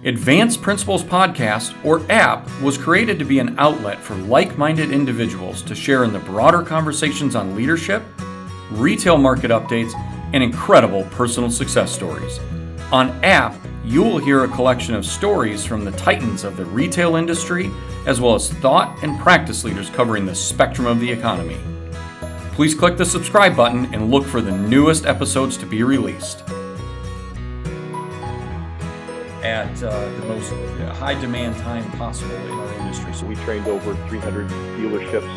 Advanced Principles Podcast, or APP, was created to be an outlet for like minded individuals to share in the broader conversations on leadership, retail market updates, and incredible personal success stories. On APP, you will hear a collection of stories from the titans of the retail industry, as well as thought and practice leaders covering the spectrum of the economy. Please click the subscribe button and look for the newest episodes to be released. At the most high demand time possible in our industry. So we trained over 300 dealerships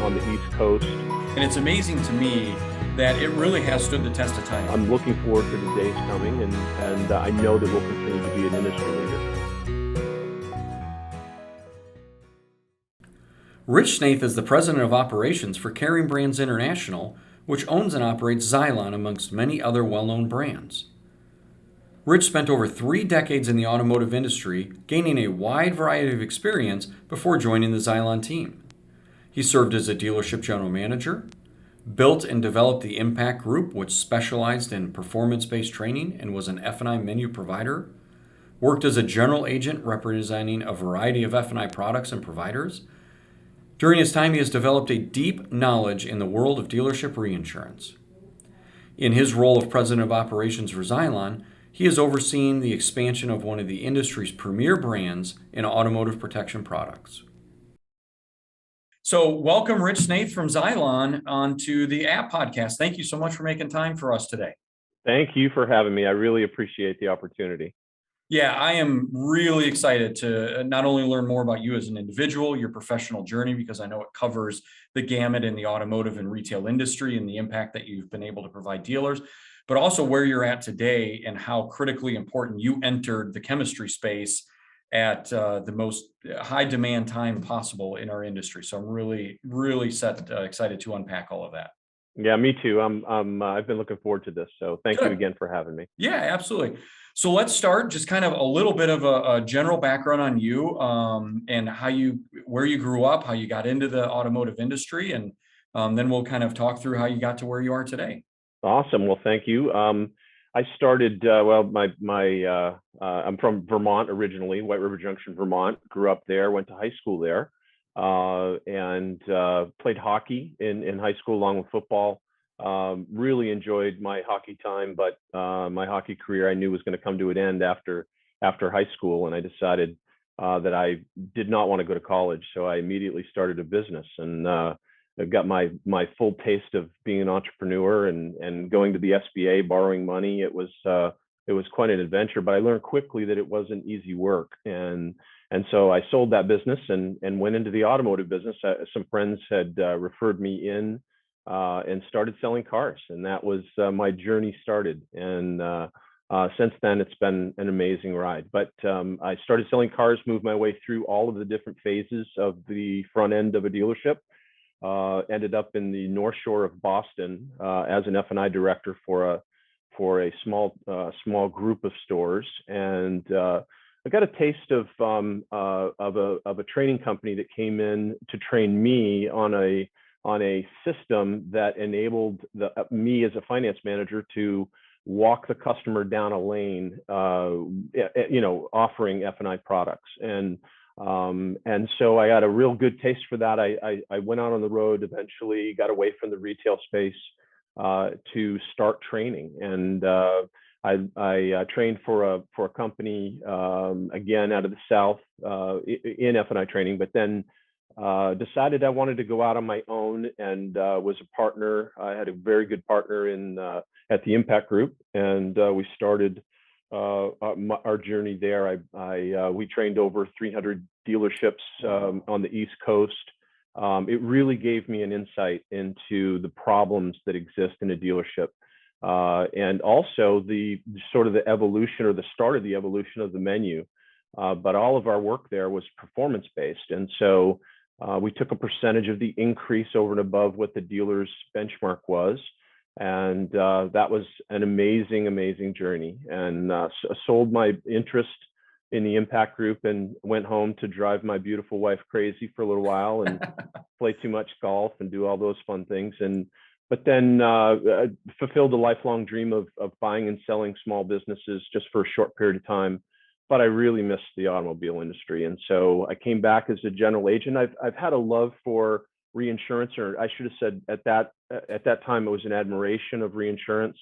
on the East Coast. And it's amazing to me that it really has stood the test of time. I'm looking forward to the days coming, and I know that we'll continue to be an industry leader. Rich Snaith is the president of operations for Caring Brands International, which owns and operates Xylon amongst many other well-known brands. Rich spent over 3 decades in the automotive industry, gaining a wide variety of experience before joining the Xylon team. He served as a dealership general manager, built and developed the Impact Group, which specialized in performance-based training and was an F&I menu provider, worked as a general agent representing a variety of F&I products and providers. During his time, he has developed a deep knowledge in the world of dealership reinsurance. In his role of president of operations for Xylon, he has overseen the expansion of one of the industry's premier brands in automotive protection products. So welcome, Rich Snaith from Xylon, onto the APP podcast. Thank you so much for making time for us today. Thank you for having me. I really appreciate the opportunity. Yeah, I am really excited to not only learn more about you as an individual, your professional journey, because I know it covers the gamut in the automotive and retail industry and the impact that you've been able to provide dealers, but also where you're at today and how critically important you entered the chemistry space at the most high demand time possible in our industry. So I'm really excited to unpack all of that. Yeah, me too. I've been looking forward to this. So thank you again for having me. Yeah, absolutely. So let's start just kind of a little bit of a general background on you and where you grew up, how you got into the automotive industry, and then we'll kind of talk through how you got to where you are today. Awesome. Well, thank you. I started, I'm from Vermont originally, White River Junction, Vermont, grew up there, went to high school there, and played hockey in high school along with football. Really enjoyed my hockey time, but my hockey career I knew was going to come to an end after high school, and I decided that I did not want to go to college, so I immediately started a business, and I got my full taste of being an entrepreneur and going to the SBA, borrowing money. It was quite an adventure, but I learned quickly that it wasn't easy work, and so I sold that business and went into the automotive business. Some friends had referred me in and started selling cars, and that was my journey started. And since then, it's been an amazing ride. But I started selling cars, moved my way through all of the different phases of the front end of a dealership. Ended up in the North Shore of Boston as an F&I director for a small group of stores, and I got a taste of a training company that came in to train me on a system that enabled me as a finance manager to walk the customer down a lane, offering F&I products. And so I got a real good taste for that. I went out on the road, eventually got away from the retail space to start training. And I trained for a company, again, out of the South in F&I training, but then decided I wanted to go out on my own, and was a partner. I had a very good partner at the Impact Group, and we started our journey there. We trained over 300 dealerships on the East Coast. It really gave me an insight into the problems that exist in a dealership, and also the sort of the evolution, or the start of the evolution of the menu. But all of our work there was performance based, and so we took a percentage of the increase over and above what the dealer's benchmark was. And that was an amazing journey, and sold my interest in the Impact Group and went home to drive my beautiful wife crazy for a little while and play too much golf and do all those fun things. But then fulfilled a lifelong dream of buying and selling small businesses just for a short period of time but I really missed the automobile industry. And so I came back as a general agent. I've had a love for reinsurance, or I should have said at that time it was an admiration of reinsurance.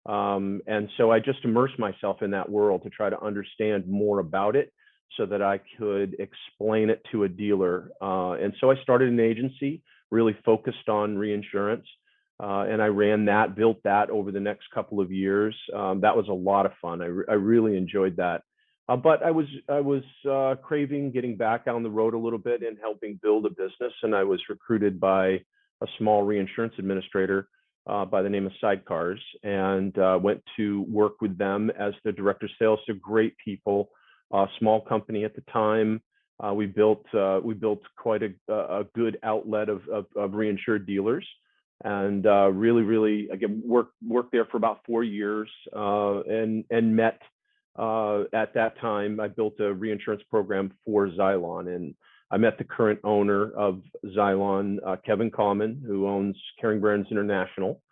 And so I just immersed myself in that world to try to understand more about it so that I could explain it to a dealer. And so I started an agency really focused on reinsurance. And I ran that, built that over the next couple of years. That was a lot of fun. I really enjoyed that. But I was craving getting back on the road a little bit and helping build a business. And I was recruited by a small reinsurance administrator by the name of Sidecars, and went to work with them as the director of sales. So great people, small company at the time. We built quite a good outlet of reinsured dealers, and really again worked there for about 4 years, and met at that time. I built a reinsurance program for Xylon, and I met the current owner of Xylon, Kevin Common, who owns Caring Brands International,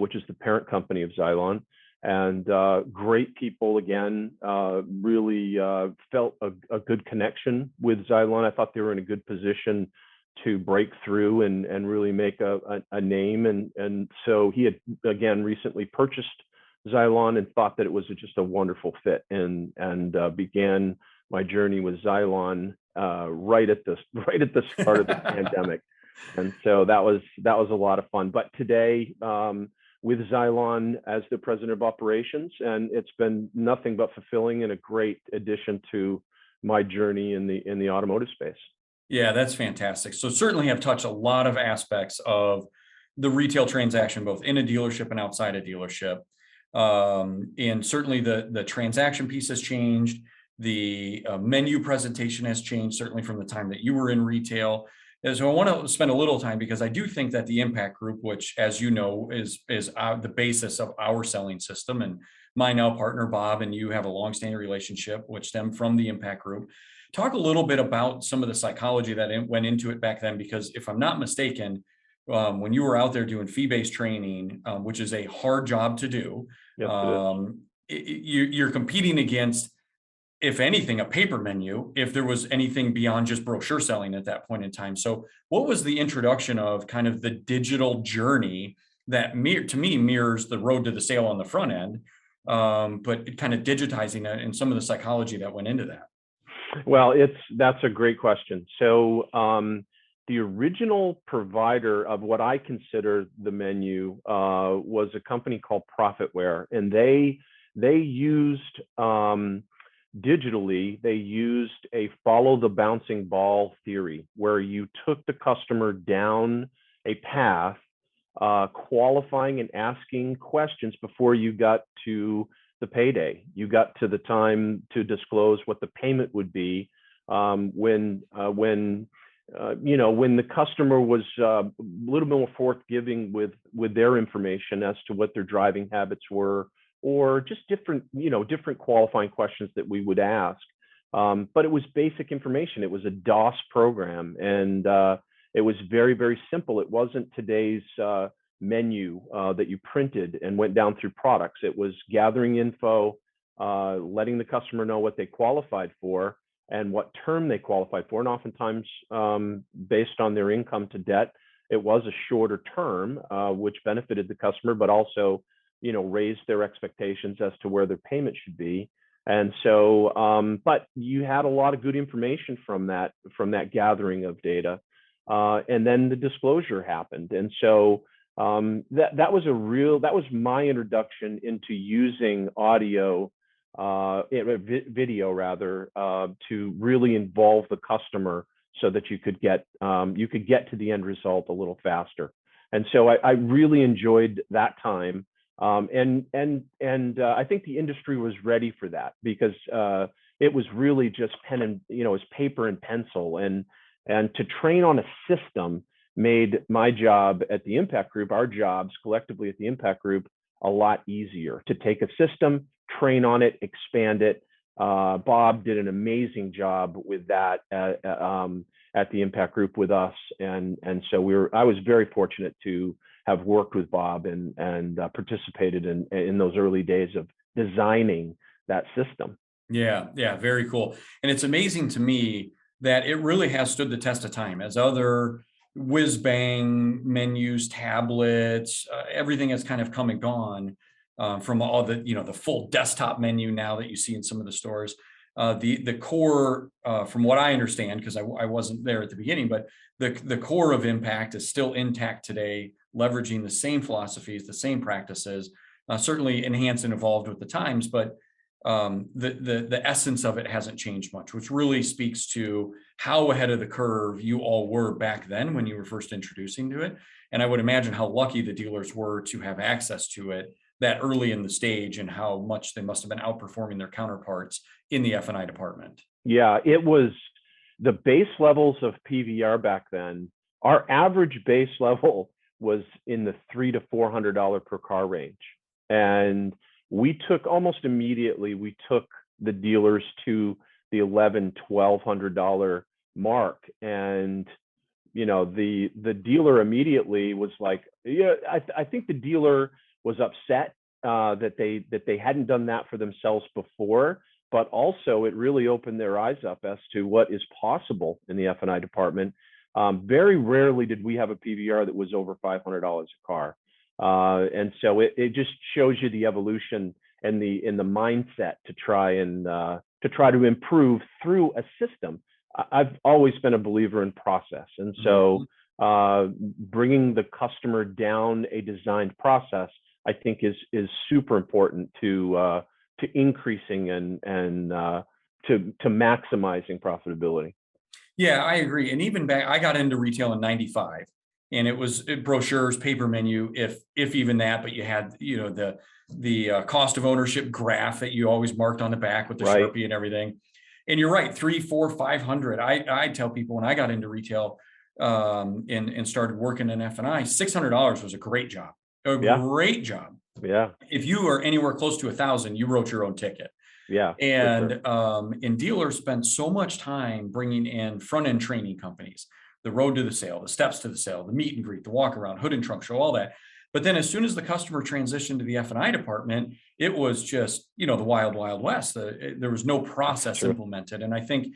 which is the parent company of Xylon. And great people again. Really felt a good connection with Xylon. I thought they were in a good position to break through and really make a name. And so he had again recently purchased Xylon and thought that it was just a wonderful fit, and began my journey with Xylon right at the start of the pandemic. And so that was a lot of fun. But today, with Xylon as the president of operations, and it's been nothing but fulfilling and a great addition to my journey in the automotive space. Yeah, that's fantastic. So certainly have touched a lot of aspects of the retail transaction, both in a dealership and outside a dealership. And certainly the transaction piece has changed. The menu presentation has changed, certainly from the time that you were in retail. And so I want to spend a little time, because I do think that the Impact Group, which, as you know, is the basis of our selling system, and my now partner Bob and you have a longstanding relationship which stemmed from the Impact Group. Talk a little bit about some of the psychology that went into it back then, because if I'm not mistaken, when you were out there doing fee-based training, which is a hard job to do, Yes, you're competing against, if anything, a paper menu, if there was anything beyond just brochure selling at that point in time. So what was the introduction of kind of the digital journey that to me mirrors the road to the sale on the front end, but kind of digitizing it and some of the psychology that went into that? Well, that's a great question. So the original provider of what I consider the menu was a company called Profitware, and they used digitally, they used a follow the bouncing ball theory, where you took the customer down a path, qualifying and asking questions before you got to the payday. You got to the time to disclose what the payment would be, when the customer was a little bit more forthgiving with their information as to what their driving habits were, or just different qualifying questions that we would ask. But it was basic information. It was a DOS program, and it was very, very simple. It wasn't today's menu that you printed and went down through products. It was gathering info, letting the customer know what they qualified for and what term they qualified for. And oftentimes, based on their income to debt, it was a shorter term, which benefited the customer, but also raised their expectations as to where their payment should be. And so, but you had a lot of good information from that gathering of data. And then the disclosure happened. And so that was my introduction into using audio, video rather, to really involve the customer so that you could get to the end result a little faster. And so I really enjoyed that time. And I think the industry was ready for that, because it was really just it was paper and pencil, and to train on a system made my job at the Impact Group, our jobs collectively at the Impact Group, a lot easier. To take a system, train on it, expand it. Bob did an amazing job with that at the Impact Group with us, and so I was very fortunate to have worked with Bob and participated in those early days of designing that system. Yeah, yeah, very cool. And it's amazing to me that it really has stood the test of time as other whiz bang menus, tablets, everything has kind of come and gone from all the, the full desktop menu now that you see in some of the stores. The core, from what I understand, because I wasn't there at the beginning, but the core of Impact is still intact today, leveraging the same philosophies, the same practices, certainly enhanced and evolved with the times, but the essence of it hasn't changed much, which really speaks to how ahead of the curve you all were back then when you were first introducing to it. And I would imagine how lucky the dealers were to have access to it that early in the stage, and how much they must have been outperforming their counterparts in the F&I department. Yeah, it was the base levels of PVR back then. Our average base level was in the $300 to $400 per car range, and we took almost immediately. We took the dealers to the $1,100-$1,200 mark, and the dealer immediately was like, yeah, I think the dealer was upset that they hadn't done that for themselves before, but also it really opened their eyes up as to what is possible in the F&I department. Very rarely did we have a PVR that was over $500 a car, and so it just shows you the evolution and the mindset to try to improve through a system. I've always been a believer in process, and so bringing the customer down a designed process, I think, is super important to increasing and to maximizing profitability. Yeah, I agree. And even back, I got into retail in '95, and it was brochures, paper menu, if even that. But you had, the cost of ownership graph that you always marked on the back with the Right. Sharpie and everything. And you're right, 3, 4, 500. I tell people when I got into retail, and started working in F&I, $600 was a great job, a Yeah. great job. Yeah. If you are anywhere close to 1,000, you wrote your own ticket. Yeah. And Sure. dealers spent so much time bringing in front end training companies, the road to the sale, the steps to the sale, the meet and greet, the walk around, hood and trunk show, all that. But then as soon as the customer transitioned to the F&I department, it was just, the wild, wild west. There was no process True. implemented. And I think,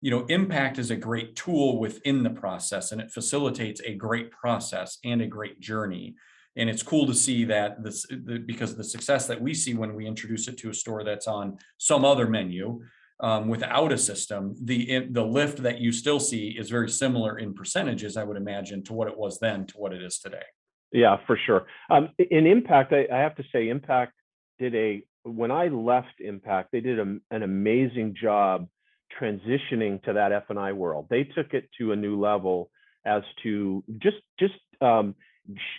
Impact is a great tool within the process, and it facilitates a great process and a great journey. And it's cool to see that because of the success that we see when we introduce it to a store that's on some other menu, without a system, the lift that you still see is very similar in percentages, I would imagine, to what it was then to what it is today. Yeah, for sure. In Impact, I have to say, Impact when I left Impact, they did an amazing job transitioning to that F&I world. They took it to a new level as to just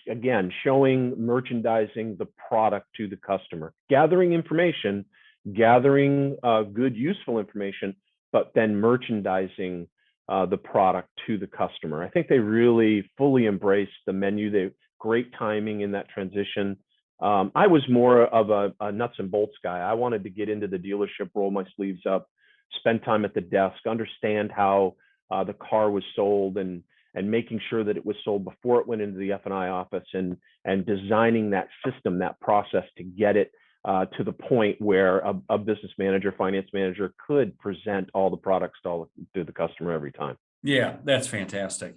again, showing, merchandising the product to the customer, gathering information, gathering good, useful information, but then merchandising the product to the customer. I think they really fully embraced the menu. Great timing in that transition. I was more of a nuts and bolts guy. I wanted to get into the dealership, roll my sleeves up, spend time at the desk, understand how the car was sold, and making sure that it was sold before it went into the F&I office, and designing that system, that process to get it to the point where a business manager, finance manager could present all the products to the customer every time. Yeah, that's fantastic.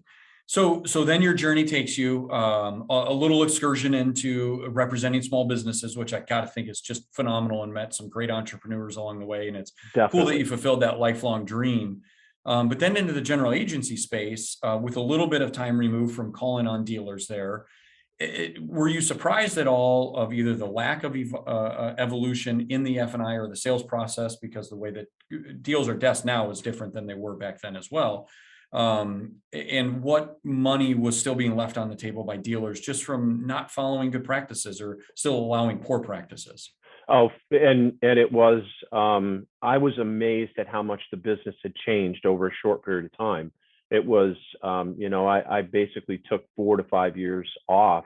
So then your journey takes you a little excursion into representing small businesses, which I got to think is just phenomenal, and met some great entrepreneurs along the way. And it's cool that Definitely. you fulfilled that lifelong dream. But then into the general agency space, with a little bit of time removed from calling on dealers there. Were you surprised at all of either the lack of evolution in the F&I or the sales process, because the way that deals are desk now is different than they were back then as well? And what money was still being left on the table by dealers just from not following good practices or still allowing poor practices? Oh, and it was, I was amazed at how much the business had changed over a short period of time. It was, I basically took 4 to 5 years off,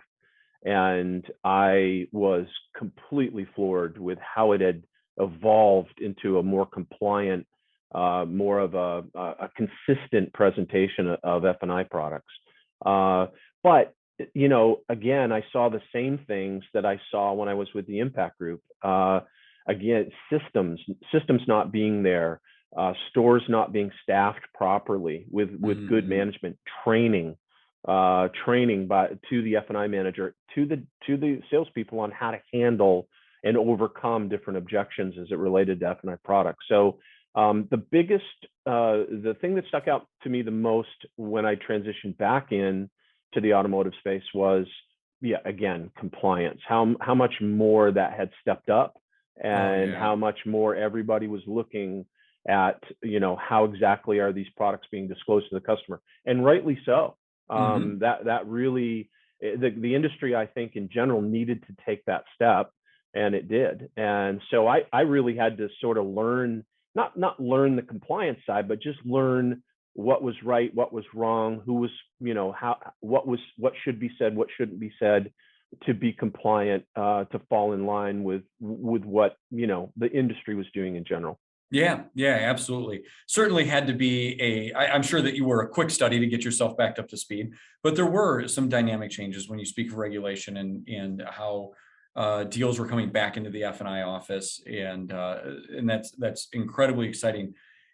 and I was completely floored with how it had evolved into a more compliant, more of a consistent presentation of F&I products. But again, I saw the same things that I saw when I was with the Impact Group. again, systems not being there, stores not being staffed properly with good management, training to the F&I manager, to the salespeople on how to handle and overcome different objections as it related to F&I products. So the thing that stuck out to me the most when I transitioned back in to the automotive space was, again, compliance. How much more that had stepped up, and how much more everybody was looking at, how exactly are these products being disclosed to the customer, and rightly so. That really, the industry, I think, in general, needed to take that step, and it did. And so I really had to sort of learn, not learn the compliance side, but just learn what was right, what was wrong, who was, what should be said, what shouldn't be said, to be compliant, to fall in line with what, the industry was doing in general. Yeah, absolutely. Certainly had to be I'm sure that you were a quick study to get yourself backed up to speed, but there were some dynamic changes when you speak of regulation and how deals were coming back into the F&I office, and that's incredibly exciting.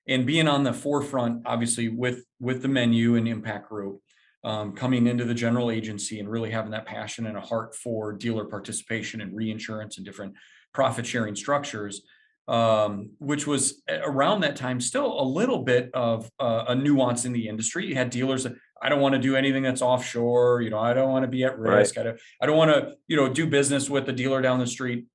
And being on the forefront, obviously, with the menu and Impact Group, coming into the general agency and really having that passion and a heart for dealer participation and reinsurance and different profit sharing structures, which was around that time still a little bit of a nuance in the industry. You had dealers that, I don't want to do anything that's offshore. I don't want to be at risk. Right. I don't want to, do business with the dealer down the street.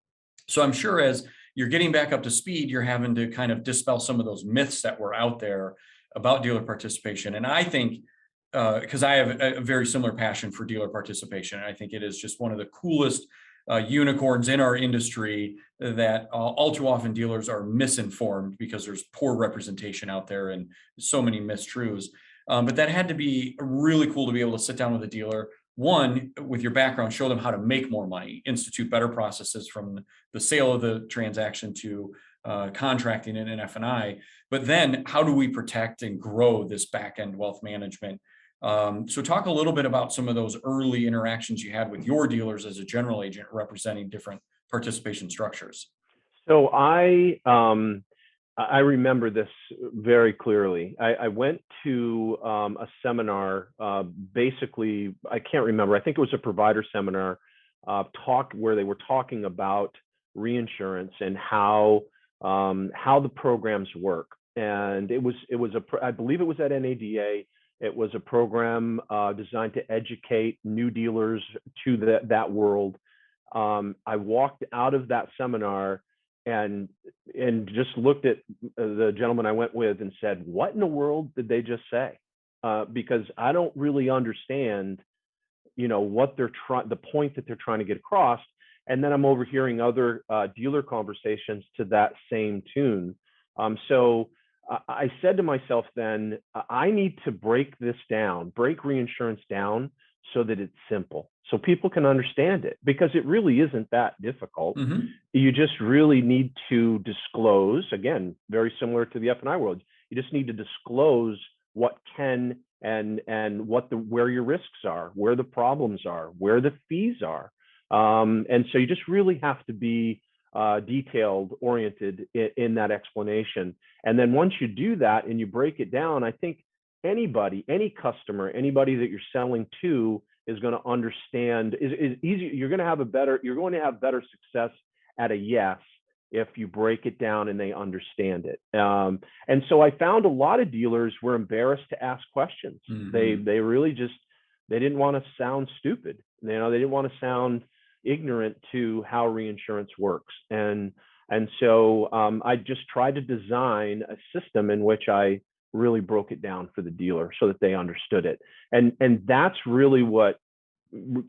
So I'm sure as you're getting back up to speed, you're having to kind of dispel some of those myths that were out there about dealer participation. And I think, because I have a very similar passion for dealer participation, and I think it is just one of the coolest unicorns in our industry, that all too often dealers are misinformed because there's poor representation out there and so many mistruths. But that had to be really cool to be able to sit down with a dealer, one, with your background, show them how to make more money, institute better processes from the sale of the transaction to contracting in an F&I, but then how do we protect and grow this back-end wealth management? So talk a little bit about some of those early interactions you had with your dealers as a general agent representing different participation structures. So I remember this very clearly. I went to a seminar, basically, I can't remember. I think it was a provider seminar, where they were talking about reinsurance and how the programs work. And I believe it was at NADA. It was a program designed to educate new dealers to that world. I walked out of that seminar and just looked at the gentleman I went with and said, what in the world did they just say? Because I don't really understand, what the point that they're trying to get across. And then I'm overhearing other dealer conversations to that same tune. So I said to myself then, I need to break reinsurance down so that it's simple, so people can understand it, because it really isn't that difficult. You just really need to disclose, again, very similar to the F&I world. You just need to disclose what can and where your risks are, where the problems are, where the fees are. And so you just really have to be detailed oriented in that explanation. And then once you do that and you break it down, I think any customer, anybody that you're selling to is going to understand, is easy. You're going to have better success at a yes if you break it down and they understand it. And so I found a lot of dealers were embarrassed to ask questions. They really they didn't want to sound stupid. They didn't want to sound ignorant to how reinsurance works. And so I just tried to design a system in which I really broke it down for the dealer so that they understood it. And that's really what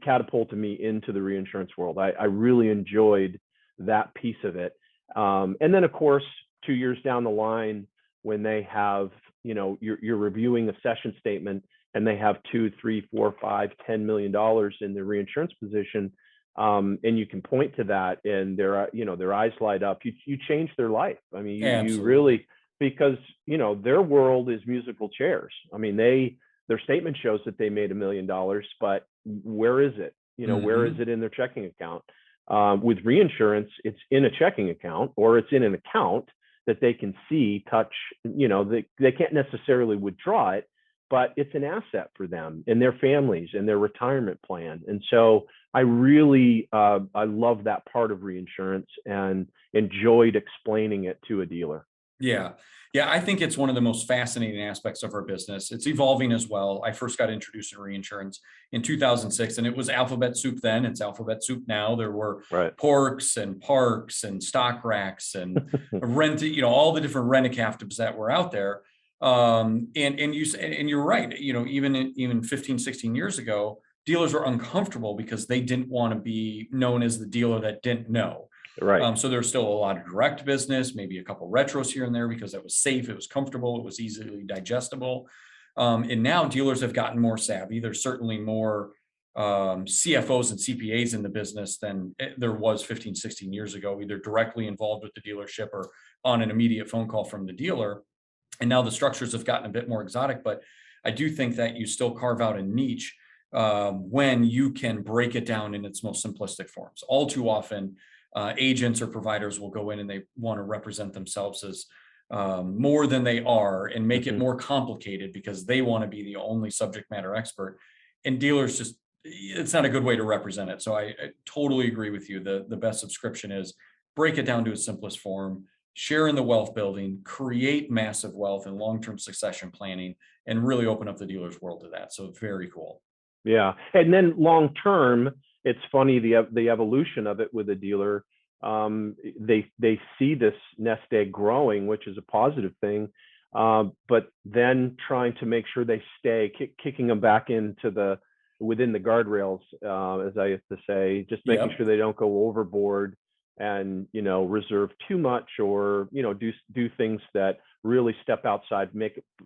catapulted me into the reinsurance world. I really enjoyed that piece of it. And then, of course, 2 years down the line, when they have, you're reviewing a session statement and they have $2, $3, $4, $5, $10 million in their reinsurance position, and you can point to that and their eyes light up. You change their life. I mean, you really, because their world is musical chairs. I mean, their statement shows that they made $1 million, but where is it? Where is it in their checking account? With reinsurance, it's in a checking account or it's in an account that they can see, touch, they can't necessarily withdraw it, but it's an asset for them and their families and their retirement plan. And so I really, I love that part of reinsurance and enjoyed explaining it to a dealer. Yeah. Yeah. I think it's one of the most fascinating aspects of our business. It's evolving as well. I first got introduced to reinsurance in 2006, and it was alphabet soup then. It's alphabet soup now. There were Right. porks and parks and stock racks and rent, all the different rent-a-captives that were out there. And you're right. Even 15, 16 years ago, dealers were uncomfortable because they didn't want to be known as the dealer that didn't know. Right. So there's still a lot of direct business, maybe a couple retros here and there because it was safe, it was comfortable, it was easily digestible. And now dealers have gotten more savvy. There's certainly more CFOs and CPAs in the business than there was 15, 16 years ago, either directly involved with the dealership or on an immediate phone call from the dealer. And now the structures have gotten a bit more exotic, but I do think that you still carve out a niche when you can break it down in its most simplistic forms. All too often, agents or providers will go in and they want to represent themselves as more than they are and make it more complicated because they want to be the only subject matter expert. And dealers just, it's not a good way to represent it. So I totally agree with you. The best subscription is break it down to its simplest form, share in the wealth building, create massive wealth and long-term succession planning, and really open up the dealer's world to that. So very cool. Yeah. And then long term, it's funny the evolution of it with a dealer. They see this nest egg growing, which is a positive thing, but then trying to make sure they stay, kicking them back into within the guardrails, as I used to say, just making sure they don't go overboard and reserve too much or do things that really step outside,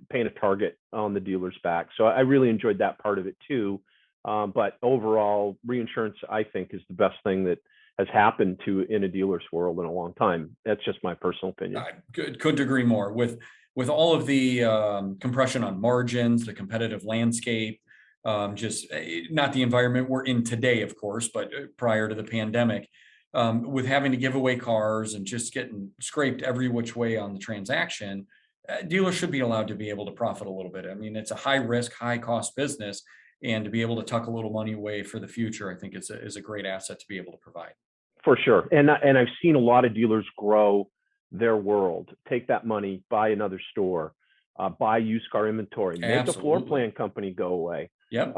paint a target on the dealer's back. So I really enjoyed that part of it too. But overall, reinsurance, I think, is the best thing that has happened in a dealer's world in a long time. That's just my personal opinion. I couldn't agree more. With all of the compression on margins, the competitive landscape, just not the environment we're in today, of course, but prior to the pandemic, with having to give away cars and just getting scraped every which way on the transaction, dealers should be allowed to be able to profit a little bit. I mean, it's a high risk, high cost business, and to be able to tuck a little money away for the future, I think is a great asset to be able to provide. For sure. And I've seen a lot of dealers grow their world, take that money, buy another store, buy used car inventory, make a floor plan company go away. Yep.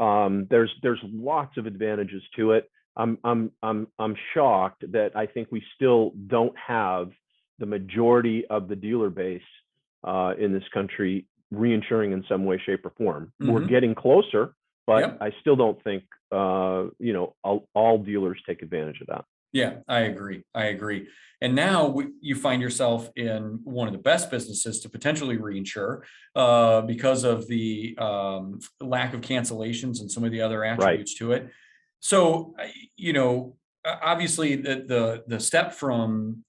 There's lots of advantages to it. I'm shocked that I think we still don't have the majority of the dealer base in this country reinsuring in some way, shape, or form. We're getting closer, but I still don't think all dealers take advantage of that. Yeah, I agree. And now you find yourself in one of the best businesses to potentially reinsure because of the lack of cancellations and some of the other attributes to it. So, obviously the step from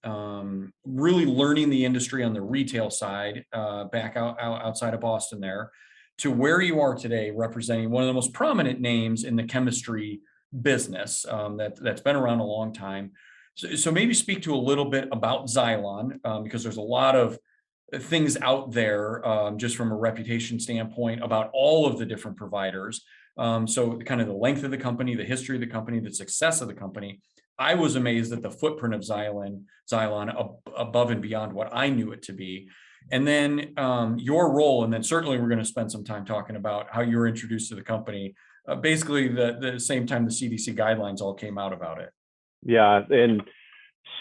really learning the industry on the retail side back outside of Boston there to where you are today, representing one of the most prominent names in the chemistry business that's been around a long time. So maybe speak to a little bit about Xylon, because there's a lot of things out there just from a reputation standpoint about all of the different providers. So kind of the length of the company, the history of the company, the success of the company. I was amazed at the footprint of Xylon above and beyond what I knew it to be. And then your role, and then certainly we're going to spend some time talking about how you were introduced to the company, basically the same time the CDC guidelines all came out about it. Yeah, and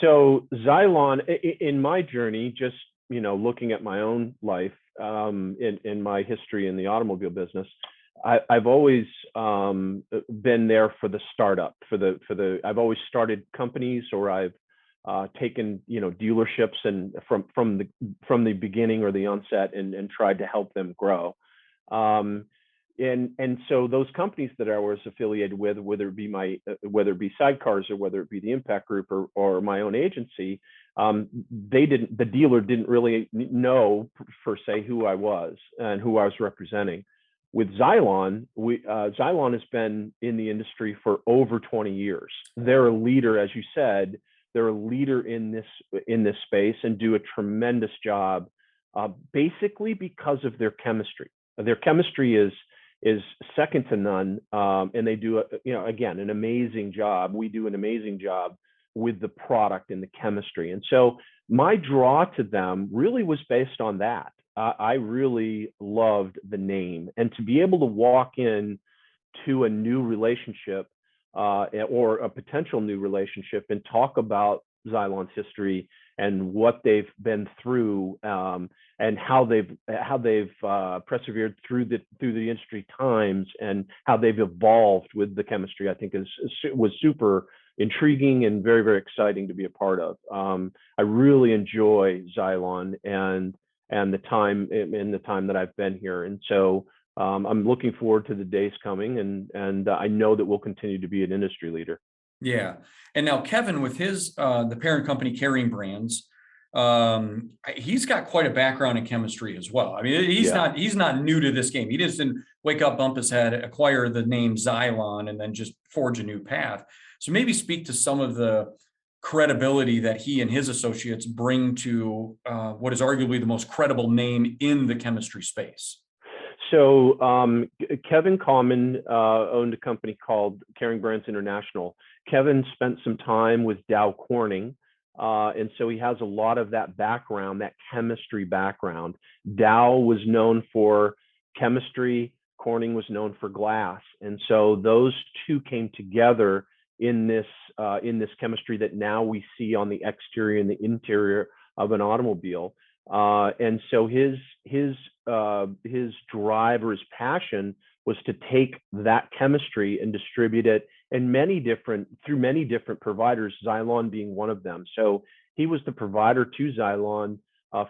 so Xylon, in my journey, just looking at my own life, in my history in the automobile business, I've always been there for the startup, I've always started companies, or I've taken dealerships and from the beginning or the onset and tried to help them grow. And so those companies that I was affiliated with, whether it be sidecars or whether it be the Impact Group or my own agency, the dealer didn't really know per se who I was and who I was representing. with Xylon, Xylon has been in the industry for over 20 years. They're a leader, as you said. They're a leader in this space and do a tremendous job, basically because of their chemistry. Their chemistry is second to none, and they do again an amazing job. We do an amazing job with the product and the chemistry, and so my draw to them really was based on that. I really loved the name, and to be able to walk in to a new relationship or a potential new relationship and talk about Xylon's history and what they've been through, and how they've persevered through the industry times, and how they've evolved with the chemistry, I think was super intriguing and very, very exciting to be a part of. I really enjoy Xylon and the time that I've been here, and so I'm looking forward to the days coming, and I know that we'll continue to be an industry leader. Yeah. And now Kevin, with his the parent company Carrying Brands, he's got quite a background in chemistry as well. I mean, he's not new to this game. He just didn't wake up, bump his head, acquire the name Xylon, and then just forge a new path. So maybe speak to some of the credibility that he and his associates bring to what is arguably the most credible name in the chemistry space. So Kevin Common owned a company called Carrying Brands International. Kevin spent some time with Dow Corning, and so he has a lot of that background, that chemistry background. Dow was known for chemistry, Corning was known for glass, and so those two came together in this chemistry that now we see on the exterior and the interior of an automobile. And so his drive or his passion was to take that chemistry and distribute it in through many different providers, Xylon being one of them. So he was the provider to Xylon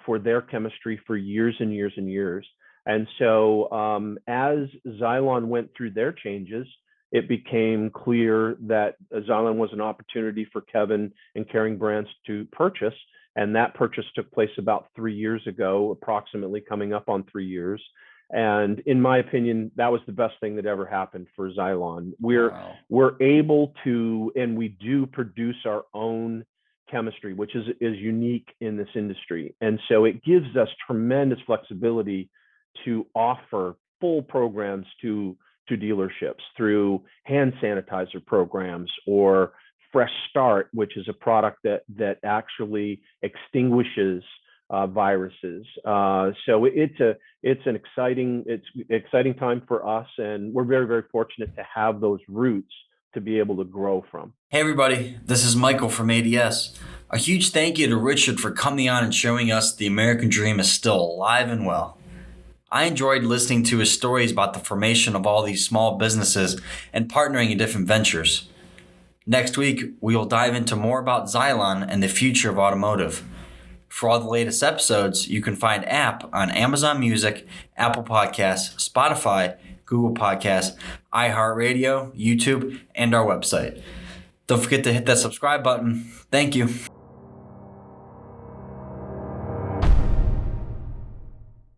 for their chemistry for years and years and years. And so as Xylon went through their changes, it became clear that Xylon was an opportunity for Kevin and Carrying Brands to purchase. And that purchase took place about 3 years ago, approximately, coming up on 3 years. And in my opinion, that was the best thing that ever happened for Xylon. We're able to, and we do produce our own chemistry, which is unique in this industry. And so it gives us tremendous flexibility to offer full programs to dealerships through hand sanitizer programs, or Fresh Start, which is a product that actually extinguishes viruses. So it's an exciting time for us, and we're very, very fortunate to have those roots to be able to grow from. Hey everybody, this is Michael from ADS. A huge thank you to Richard for coming on and showing us the American dream is still alive and well. I enjoyed listening to his stories about the formation of all these small businesses and partnering in different ventures. Next week, we will dive into more about Xylon and the future of automotive. For all the latest episodes, you can find app on Amazon Music, Apple Podcasts, Spotify, Google Podcasts, iHeartRadio, YouTube, and our website. Don't forget to hit that subscribe button. Thank you.